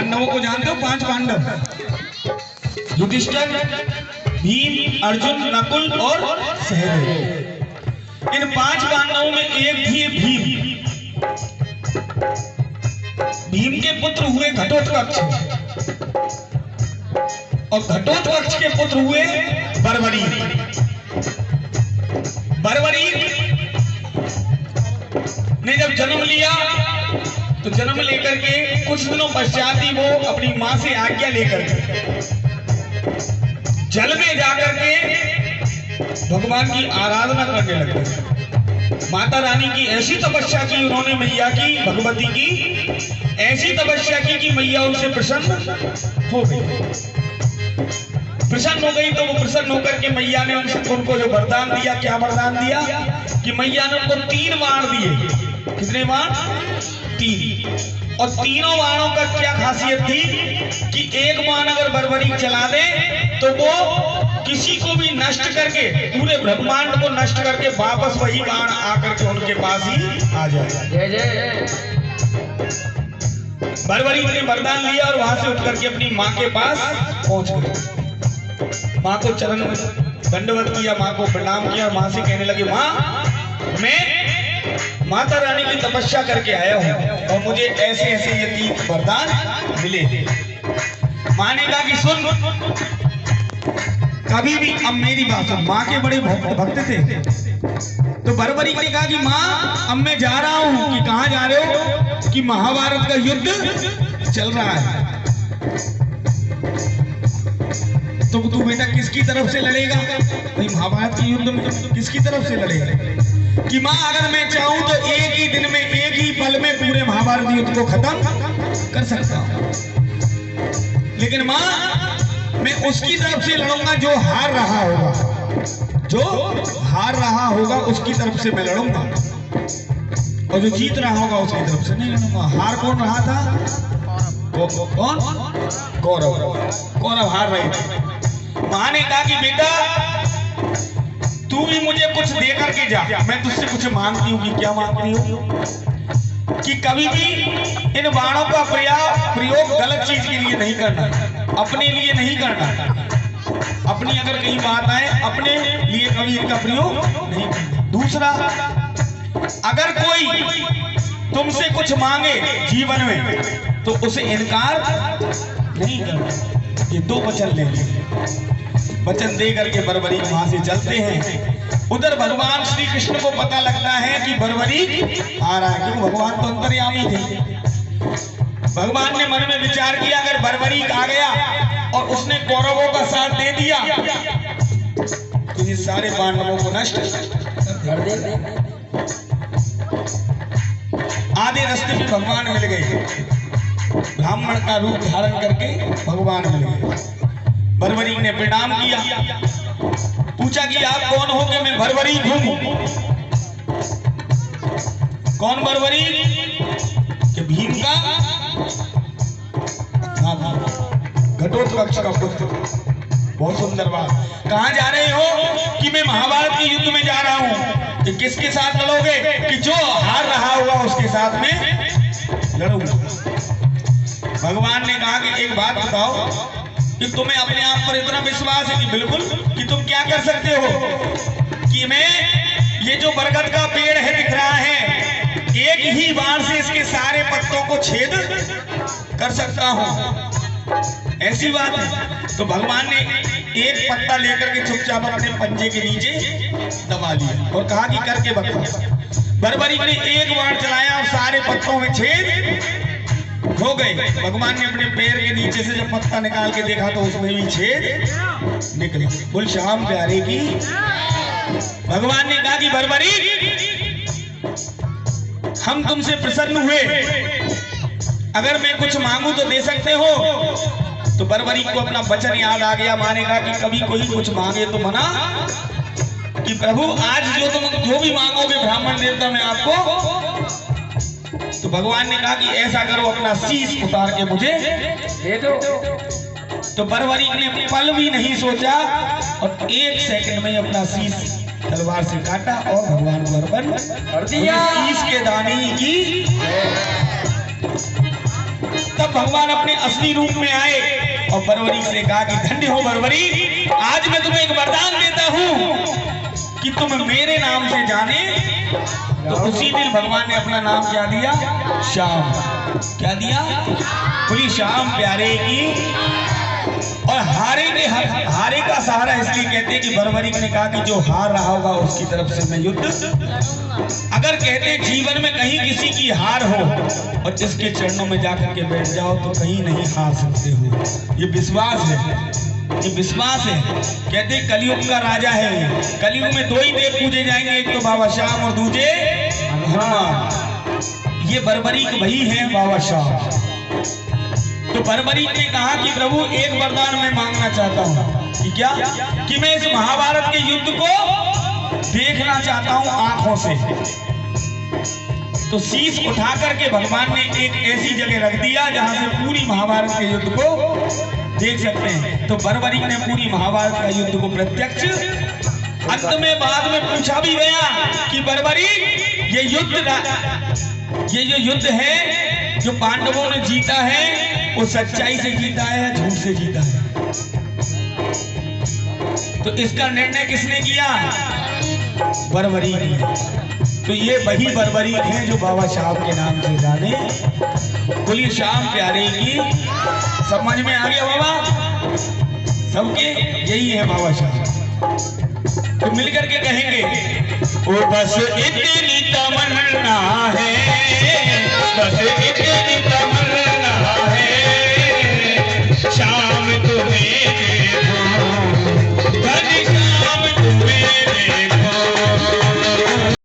पांडवों को जानते हो? 5 पांडव, युधिष्ठिर, भीम, अर्जुन, नकुल और सहदेव। इन 5 पांडवों में एक थे भीम। भीम के पुत्र हुए घटोत्कच और घटोत्कच के पुत्र हुए बर्बरी। बर्बरी ने जब जन्म लिया तो जन्म लेकर के कुछ दिनों पश्चात ही वो अपनी मां से आज्ञा लेकर जल में जाकर के भगवान की आराधना करने लगे। माता रानी की ऐसी तपस्या की उन्होंने, मैया की, भगवती की ऐसी तपस्या की कि मैया उनसे प्रसन्न हो गई। प्रसन्न हो गई तो वो प्रसन्न होकर के मैया ने उनको जो वरदान दिया, क्या वरदान दिया कि मैया ने उनको 3 बाण दिए। कितने बाण? 3। और तीनों बाणों का क्या खासियत थी कि एक बाण अगर बर्बरी चला दे तो वो किसी को भी नष्ट करके, पूरे ब्रह्मांड को नष्ट करके वापस वही बाण आकर के उनके पास ही आ जाए। बर्बरी ने वरदान लिया और वहां से उठ करके अपनी मां के पास पहुंच गए। मां को चरण दंडवत किया, मां को प्रणाम किया। मां से कहने लगे, मां मैं माता रानी की तपस्या करके आया हूं और मुझे ऐसे ऐसे ये 3 वरदान मिले। मां ने कहा कि सुन, कभी भी, अब मेरी बात सुन। मां के बड़े भक्त थे तो बर्बरी ने कहा कि मां अब मैं जा रहा हूं। कि कहां जा रहे हो? कि महाभारत का युद्ध चल रहा है, तो तू बेटा किसकी तरफ से लड़ेगा? भाई महाभारत के युद्ध में किसकी तरफ से लड़ेगा? कि मां अगर मैं चाहूं तो एक ही दिन में, एक ही पल में पूरे महाभारत युद्ध को खत्म कर सकता हूं, लेकिन मां मैं उसकी तरफ से लड़ूंगा जो हार रहा होगा। जो हार रहा होगा उसकी तरफ से मैं लड़ूंगा और जो जीत रहा होगा उसकी तरफ से नहीं लड़ूंगा। हार कौन रहा था? कौन? कौरव। कौरव हार रहे थे। मां ने कहा कि बेटा तू भी मुझे कुछ दे करके जा। मैं तुझसे कुछ मांगती हूँ। कि क्या मांगती हूँ? कि कभी भी इन बाणों का प्रयोग गलत चीज के लिए नहीं करना, अपने लिए नहीं करना। अपनी अगर कहीं बात आए, अपने लिए कभी इनका प्रयोग नहीं करना। दूसरा, अगर कोई तुमसे कुछ मांगे जीवन में तो उसे इनकार नहीं करना। ये 2 वचन लेंगे। वचन दे करके बर्बरी वहां से चलते हैं। उधर भगवान श्री कृष्ण को पता लगता है कि बर्बरी आ रहा है, क्योंकि भगवान तो अंतर्यामी थे। भगवान ने मन में विचार किया, अगर बर्बरी आ गया और उसने कौरवों का साथ दे दिया तो ये सारे पांडवों को नष्ट कर दे। आधे रास्ते में भगवान मिल गए, ब्राह्मण का रूप धारण करके भगवान मिल गए। बर्बरी ने प्रणाम किया, पूछा कि आप कौन हो? कि मैं बर्बरी हूं। कौन बर्बरी? कि भीम का घटोत्कच का पुत्र। बहुत सुंदर बात। कहां जा रहे हो? कि मैं महाभारत के युद्ध में जा रहा हूं। कि किसके साथ लड़ोगे? कि जो हार रहा होगा उसके साथ में लड़ूंगा। भगवान ने कहा कि एक बात बताओ कि तुम्हें अपने आप पर इतना विश्वास है? कि बिल्कुल। कि तुम क्या कर सकते हो? कि मैं ये जो बरगद का पेड़ है दिख रहा है, एक ही बाण से इसके सारे पत्तों को छेद कर सकता हूं। ऐसी बात है। तो भगवान ने एक पत्ता लेकर के चुपचाप अपने पंजे के नीचे दबा लिया और कहा कि करके बता। बर्बरी ने एक बाण चलाया और सारे पत्तों में छेद हो गए। भगवान ने अपने पैर के नीचे से जब पत्ता निकाल के देखा तो उसमें भी छेद निकले। बोल श्याम प्यारे की। भगवान ने कहा कि बर्बरी हम तुमसे प्रसन्न हुए, अगर मैं कुछ मांगू तो दे सकते हो? तो बर्बरी को अपना वचन याद आ गया। मां ने कहा कि कभी कोई कुछ मांगे तो मना, कि प्रभु आज तुम जो भी मांगोगे ब्राह्मण देवता मैं आपको। तो भगवान ने कहा कि ऐसा करो, अपना शीश उतार के मुझे दे दो। तो बर्बरी ने पल भी नहीं सोचा और 1 सेकंड में अपना शीश तलवार से काटा और भगवान को अर्पण कर दिया। शीश के दाने की तब भगवान अपने असली रूप में आए और बर्बरी से कहा कि धन्य हो बर्बरी, आज मैं तुम्हें एक वरदान देता हूं कि तुम मेरे नाम से जाने। तो उसी दिन भगवान ने अपना नाम क्या दिया? श्याम। क्या दिया? बोली श्याम प्यारे की। और हारे का सहारा इसलिए कहते हैं कि बर्बरीक ने कहा कि जो हार रहा होगा उसकी तरफ से मैं युद्ध। अगर कहते जीवन में कहीं किसी की हार हो और जिसके चरणों में जाकर के बैठ जाओ तो कहीं नहीं हार सकते हो। ये विश्वास है, ये विश्वास है। कहते कलयुग का राजा है। कलयुग में दो ही देव पूजे जाएंगे, एक तो बाबा श्याम और दूसरे हनुमान। ये बर्बरीक वही है बाबा श्याम। तो बर्बरीक ने कहा कि प्रभु एक वरदान मैं मांगना चाहता हूँ कि क्या? कि मैं इस महाभारत के युद्ध को देखना चाहता हूँ आंखों से। तो शीश उठा करके भगवान ने एक ऐसी जगह रख दिया जहां से पूरी महाभारत के युद्ध को देख सकते हैं। तो बर्बरीक ने पूरी महाभारत का युद्ध को प्रत्यक्ष। अंत में बाद में पूछा भी गया कि बर्बरीक ये जो युद्ध है जो पांडवों ने जीता है वो सच्चाई से जीता है या झूठ से जीता है? तो इसका निर्णय किसने किया? बर्बरीक ने। तो ये वही बर्बरीक है जो बाबा श्याम के नाम से जाने। बोलिए श्याम प्यारे की। समझ में आ गया बाबा सबके? यही है बाबा श्याम। तो मिलकर के कहेंगे ओ बस इतनी तमन्ना